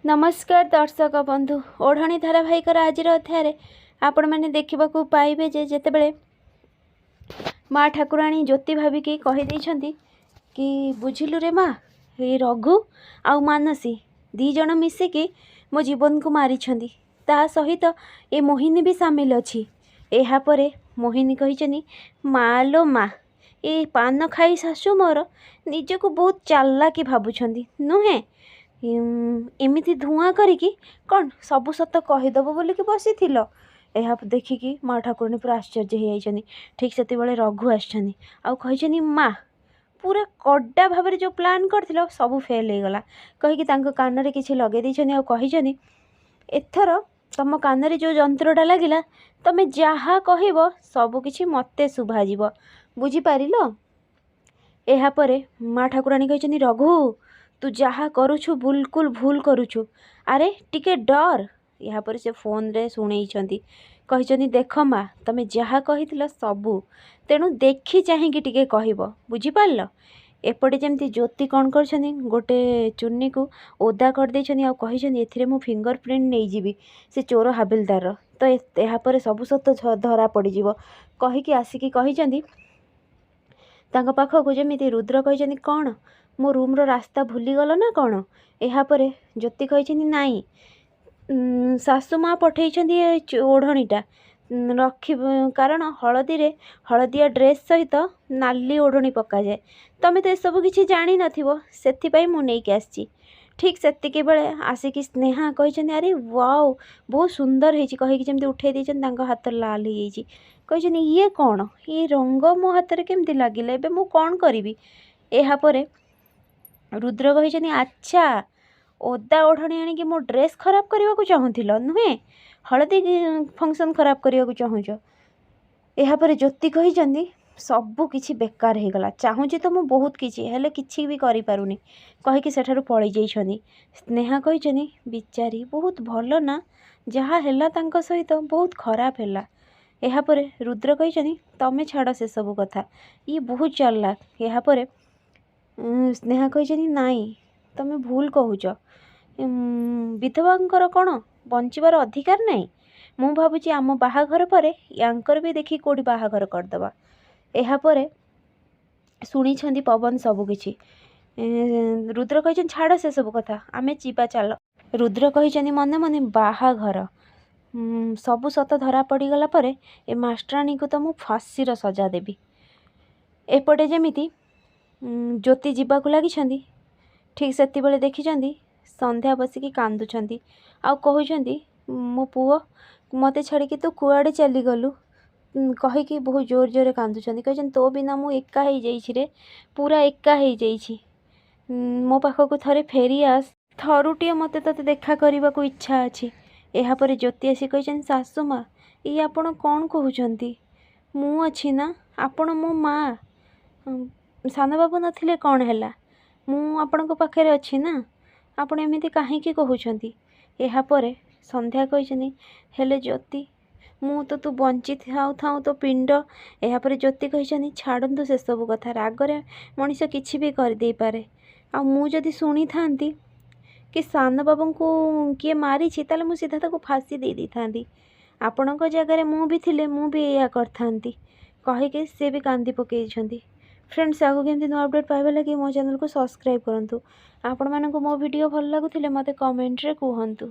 नमस्कार दर्शक बंधु ओढ़णी धारावाहिक आज अध्याय आपण मैंने देखा पाइबे जेतेबेले माँ ठाकुराणी ज्योति भाविकी कहीदे कि बुझिलु रे माँ ये रघु आउ मानसी दी जन मिसिकी मो जीवन को मारी ता सहित ए मोहिनी भी सामिल अच्छी। यापर मोहिनी कही माँ लो माँ ये पान खाई शाशु मोर निजको बहुत चालाकी भावुं नुहे एमती धूआं करिकी कौन सबु सत कहीदेव बोलिकी बसी यह देखिकी माँ ठाकुराणी पूरा आश्चर्य हो। ठीक से रघु आसनी माँ पूरा कड़ा भाव जो प्लान कर सब फेल हो गला कहीकि कान में किसी लगे आनी एथर तुम कान में जो जंत्रटा लगिला तमें जहाँ कह सबकि मत शुभाज बुझीपार। यापर माँ ठाकुराणी कहते रघु तू जहाँ करुछु बिल्कुल भूल करुछु अरे टिके डर। यापर से फोन रे शुणी कही देख माँ तमें जहाँ कही सबू तेणु देखी चाहिए टिके कह बुझीपार। एपटे जमती ज्योति कौन कर गोटे चुन्नी को ओदा कर कही मु फिंगर प्रिंट नहीं जीवी से चोर हाबिलदार तो यापर सबू सत धरा पड़ज कहीकि आसिकी कही पाखक जमी रुद्र कही कौन मो रूम रो रास्ता भूलीगल ना कौन। यापर ज्योति कही नाई सासु माँ पठे ओढ़णीटा रखी कारण हलदिया ड्रेस सहित नाली ओढ़णी पका जाए तमें तो सब किसी जानी नथिबो सेथिपाई मु नेकी आसी। ठीक सेतिके बेले आसिकी स्नेहा कही अरे वाओ बहुत सुंदर है कहीकि जमी उठे देछन हाथ लाल हो जाइए कही ये कौन ये रंग मो हाथ में केमती लगिला एबे मु कौन करी। यापर रुद्र कही अच्छा ओदा ओढ़णी आनिकी मो ड्रेस खराब करने को चाहूल नुहे हलदी फंक्शन खराब करने को चाहूच। यापर ज्योति कही सबू किछि बेकार हो गला चाहूँगी तो मु बहुत किछि हेले किछि भी करि पारुनी कहीकि सेठारु पळै जाइछनी। स्नेहा कही बिचारी बहुत भल ना जहाँ हैला तांको सहित बहुत खराब हैला। यापर रुद्र कही तमें छाड़ से सब कथा ये बहुत चालाक। यापर स्नेहा कही नाई तमें भूल कहूच विधवांकर कौन बंचबार अधिकार नहीं मु भावुची आम बाहाघर पर यांकर भी देखी कोड़ी बाहाघर करदबा। यापर शुणी पवन सबुकिछि रुद्र कही छाड़ से सब कथा आमे जीवा चल। रुद्र कही मने मने बाहाघर सबु सत धरा पड़गला पर ए मास्टराणी को तो मु फांसी सजा देवी। एपटे जमीती ज्योति जीवाक लगी ठीक से देखी संध्या बसिकी कांदुंट आउ कहते मो पुओ मत छाड़ी तू कुआड़े चलीगलु कहीकि बहुत जोर जोर कांदुंट कही तो बिना मु एका हो जाइए पूरा एका हो जाइए मो पाखक थरे फेरी आस थरुटे मत ते देखा करने को इच्छा अच्छी। यापर ज्योति आसी कही सासु माँ ये आपण कौन कहते मु अच्छी ना आपण मो माँ सान बाबू नथिले कौन है मु आपण पाखे अच्छी ना आपण एमती कहीं कहते। यापर संध्या कही हेले ज्योति मु तो तू बंची थाऊ थाऊ तो पिंड। यापर ज्योति कही छाड़ू से सब कथा रागरे मनीष किसी भी करदे पारे आ मु जदि शुणी था कि सान बाबू को किए मारी ताले मु सीधा ताको फांसी दे दी थांती आपण जगार मु भी थिले मु भी या करथांती कहीकि सी भी कांदी पकई। फ्रेंड्स आगो केमती नुआ अपडेट पाइबा लगी मो चैनल को सब्सक्राइब करंतु। आपण मानक मो वीडियो भल लगुथिले मते कमेंट रे कहंतु।